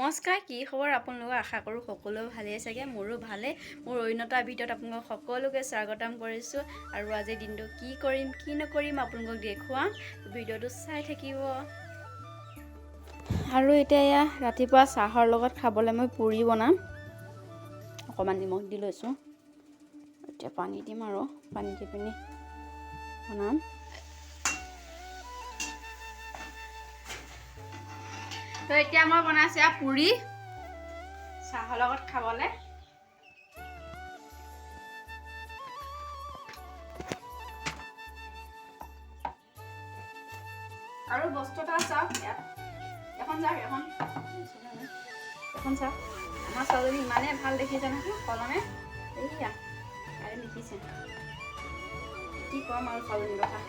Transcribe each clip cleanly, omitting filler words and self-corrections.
নমস্কাৰ, কি খবৰ আপোনালোকৰ? আশা কৰোঁ সকলো ভালেই চাগে। মোৰো ভালে। মোৰ অন্যতা ভিডিঅ'ত আপোনালোক সকলোকে স্বাগতম কৰিছোঁ। আৰু আজিৰ দিনটো কি কৰিম কি নকৰিম আপোনালোকক দেখুৱাম, ভিডিঅ'টো চাই থাকিব। আৰু এতিয়া এয়া ৰাতিপুৱা চাহৰ লগত খাবলৈ মই পুৰি বনাম। অকণমান নিমখ দি লৈছোঁ। এতিয়া পানী দিম আৰু পানী দি পিনি বনাম। তো এতিয়া মই বনাইছোঁ পুৰি চাহৰ লগত খাবলৈ। আৰু বস্তু এটা চাওক, ইয়াত এখন চাওক, এখন চাওক। আমাৰ ছোৱালীজনী ইমানেই ভাল দেখিছে নহয়, কলমে এইয়া আৰু লিখিছে। কি ক'ম আৰু ছোৱালীজনীৰ কথা।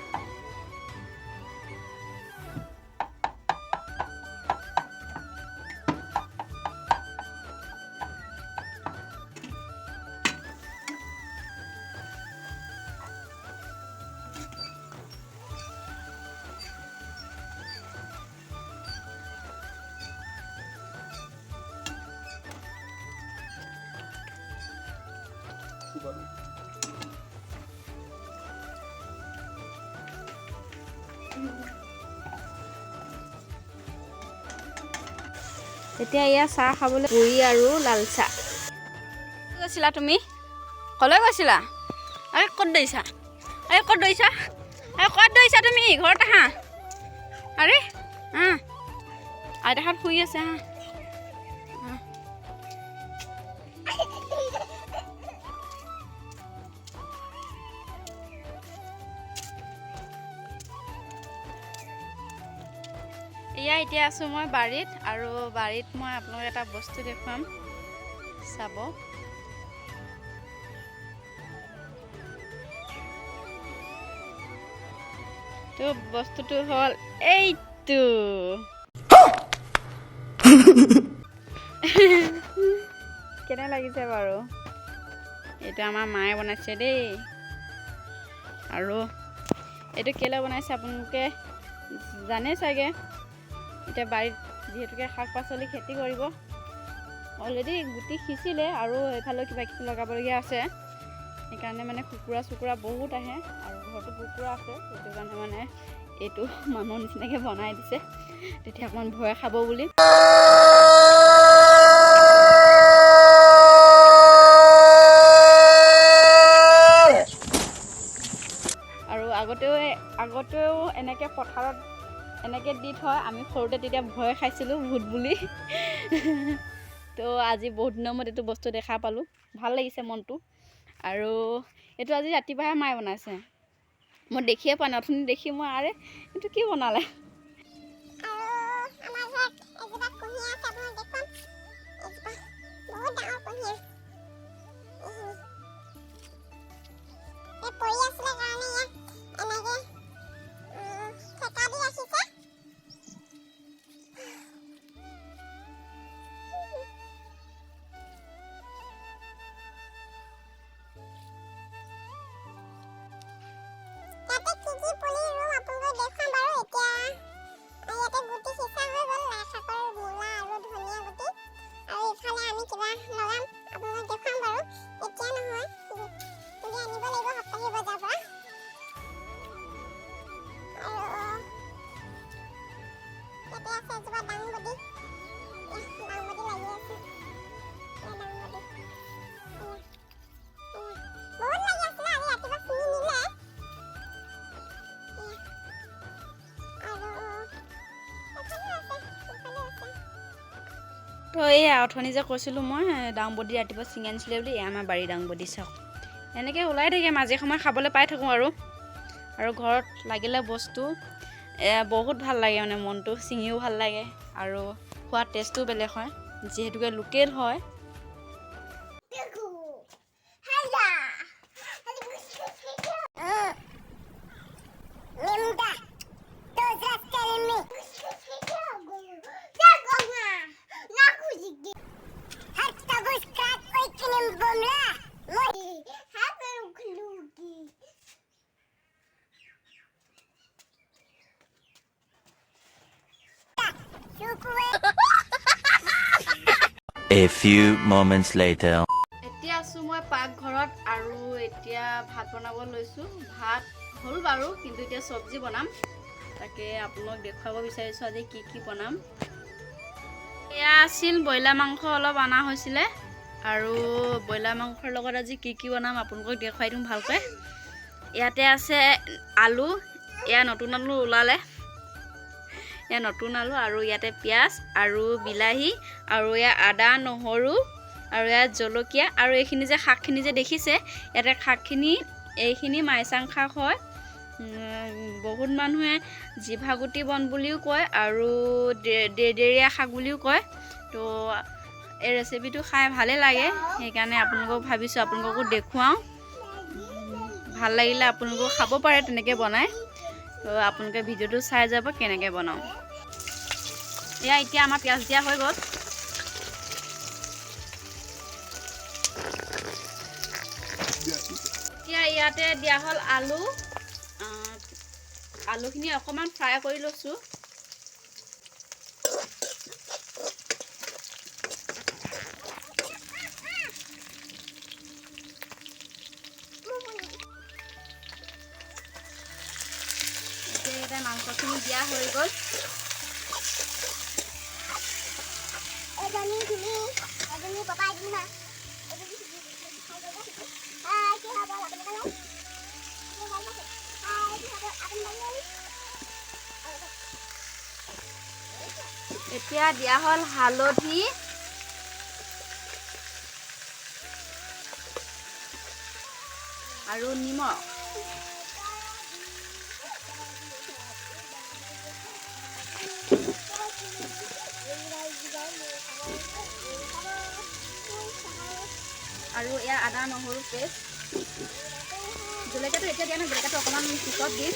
এতিয়া এয়া চাহ খাবলৈ পুৰি আৰু লাল চাহ। ক'ত গৈছিলা তুমি? ক'লৈ গৈছিলা? আৰে ক'ত দৌৰিছা? আৰে ক'ত দৌৰিছা? আৰে ক'ত দৌৰিছা তুমি? ঘৰত আহা। আৰে আইতাহঁত শুই আছে হা। এয়া এতিয়া আছোঁ মই বাৰীত, আৰু বাৰীত মই আপোনালোকক এটা বস্তু দেখুৱাম, চাব। তো বস্তুটো হ'ল এইটো। কেনে লাগিছে বাৰু? এইটো আমাৰ মায়ে বনাইছে দেই। আৰু এইটো কেলৈ বনাইছে আপোনালোকে জানে চাগে। এতিয়া বাৰীত যিহেতুকে শাক পাচলি খেতি কৰিব, অলৰেডি গুটি সিঁচিলে আৰু এইফালেও কিবা কিবি লগাবলগীয়া আছে। সেইকাৰণে মানে কুকুৰা চুকুৰা বহুত আহে, আৰু ঘৰতো কুকুৰা আছে। সেইটো কাৰণে মানে এইটো মানুহৰ নিচিনাকৈ বনাই দিছে, তেতিয়া অকণমান ভয় খাব বুলি। আৰু আগতেও এনেকৈ পথাৰত এনেকৈ দি থয়। আমি সৰুতে তেতিয়া ভয় খাইছিলোঁ ভূত বুলি। তো আজি বহুত দিনৰ মূৰত এইটো বস্তু দেখা পালোঁ, ভাল লাগিছে মনটো। আৰু এইটো আজি ৰাতিপুৱাহে মায়ে বনাইছে, মই দেখিয়ে পোৱা নাই। অথনি দেখি মই আৰে এইটো কি বনালে। তো এইয়া অথনি যে কৈছিলোঁ মই দাংবডি ৰাতিপুৱা ছিঙি আনিছিলে বুলি, আমাৰ বাৰীৰ দাংবডি চাওক। এনেকৈ ওলাই থাকে, মাজে সময়ে খাবলৈ পাই থাকোঁ। আৰু ঘৰত লাগিলে বস্তু বহুত ভাল লাগে, মানে মনটো ছিঙিও ভাল লাগে, আৰু খোৱাৰ টেষ্টটো বেলেগ হয়, যিহেতুকে লোকেল হয়। A few moments later. এতিয়া আছোঁ মই পাকঘৰত আৰু এতিয়া ভাত বনাব লৈছোঁ। ভাত হ'ল বাৰু, কিন্তু এতিয়া চব্জি বনাম। তাকে আপোনাক দেখুৱাব বিচাৰিছোঁ আজি কি বনাম। এয়া আছিল ব্ৰইলাৰ মাংস অলপ অনা হৈছিলে, আৰু ব্ৰইলাৰ মাংসৰ লগত আজি কি বনাম আপোনালোকক দেখুৱাই দিম ভালকৈ। ইয়াতে আছে আলু, এয়া নতুন আলু ওলালে, এয়া নতুন আলু, আৰু ইয়াতে পিঁয়াজ আৰু বিলাহী, আৰু এয়া আদা নহৰু, আৰু ইয়াত জলকীয়া, আৰু এইখিনি যে শাকখিনি যে দেখিছে, ইয়াতে শাকখিনি এইখিনি মাইচাং শাক হয়। বহুত মানুহে জিভাগুটি বন বুলিও কয়, আৰু দেৰদেৰীয়া শাক বুলিও কয়। তো এই ৰেচিপিটো খাই ভালেই লাগে, সেইকাৰণে আপোনালোকক ভাবিছোঁ আপোনালোককো দেখুৱাওঁ। ভাল লাগিলে আপোনালোকেও খাব পাৰে তেনেকৈ বনাই। তো আপোনালোকে ভিডিঅ'টো চাই যাব কেনেকৈ বনাওঁ। এয়া এতিয়া আমাৰ পিঁয়াজ দিয়া হৈ গ'ল। এতিয়া ইয়াতে দিয়া হ'ল আলু। আলুখিনি অকণমান ফ্ৰাই কৰি লৈছোঁ। এতিয়া ইয়াতে মাংসখিনি দিয়া হৈ গ'ল। এতিয়া দিয়া হ'ল হালধি, আৰু নিমখ। আৰু এয়া আদা নহৰু পেষ্ট। জলকীয়াটো এতিয়া দিয়া নাই, জলকীয়াটো অকণমান পিছত দিম।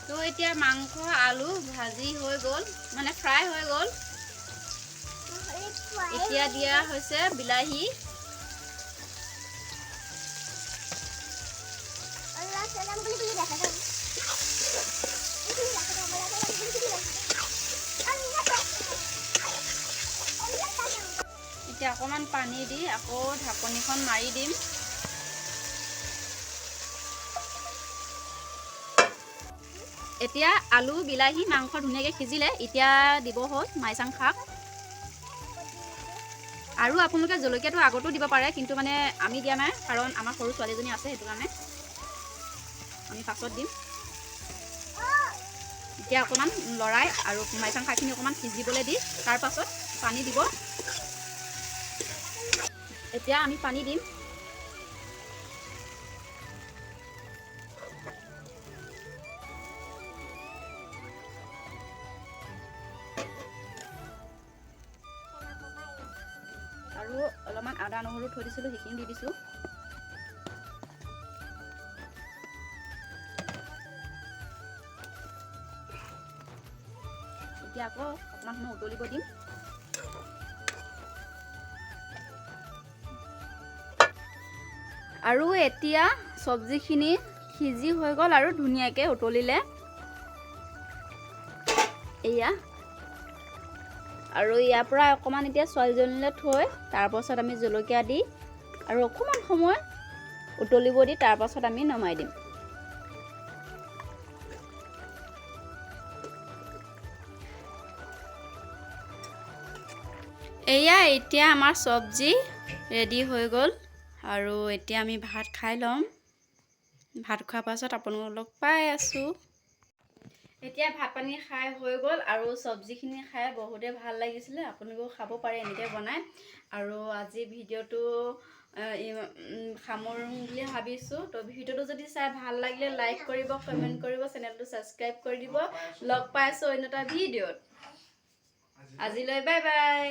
তো এতিয়া মাংস আলু ভাজি হৈ গ'ল, মানে ফ্ৰাই হৈ গ'ল। এতিয়া দিয়া হৈছে বিলাহী, এতিয়া অকণমান পানী দি আকৌ ঢাকনিখন মাৰি দিম। এতিয়া আলু বিলাহী মাংস ধুনীয়াকৈ সিজিলে, এতিয়া দিব হ'ল মাইচাং শাক। আৰু আপোনালোকে জলকীয়াটো আগতো দিব পাৰে, কিন্তু মানে আমি দিয়া নাই, কাৰণ আমাৰ সৰু ছোৱালীজনী আছে, সেইটো কাৰণে আমি পাছত দিম। এতিয়া অকণমান লৰাই আৰু মাইচাং শাকখিনি অকণমান সিজিবলৈ দি তাৰ পাছত পানী দিব। এতিয়া আমি পানী দিম। আৰু অলপমান আদা নহৰু থৈ দিছিলোঁ, সেইখিনি দি দিছোঁ। এতিয়া আকৌ অকণমান সময় উতলিব দিম। আৰু এতিয়া চব্জিখিনি সিজি হৈ গ'ল আৰু ধুনীয়াকৈ উতলিলে। এয়া আৰু ইয়াৰ পৰা অকণমান এতিয়া ছোৱালীজনীলৈ থৈ তাৰপাছত আমি জলকীয়া দি আৰু অকণমান সময় উতলিব দি তাৰপাছত আমি নমাই দিম। এয়া এতিয়া আমাৰ চব্জি ৰেডি হৈ গ'ল, আৰু এতিয়া আমি ভাত খাই ল'ম। ভাত খোৱাৰ পাছত আপোনালোকক লগ পাই আছোঁ। এতিয়া ভাত পানী খাই হৈ গ'ল, আৰু চব্জিখিনি খাই বহুতেই ভাল লাগিছিলে। আপোনালোকেও খাব পাৰে এনেকৈ বনাই। আৰু আজি ভিডিঅ'টো সামৰোঁ বুলি ভাবিছোঁ। তো ভিডিঅ'টো যদি চাই ভাল লাগিলে লাইক কৰিব, কমেণ্ট কৰিব, চেনেলটো ছাবস্ক্ৰাইব কৰি দিব। লগ পাইছোঁ অন্য এটা ভিডিঅ'ত। আজিলৈ বাই বাই।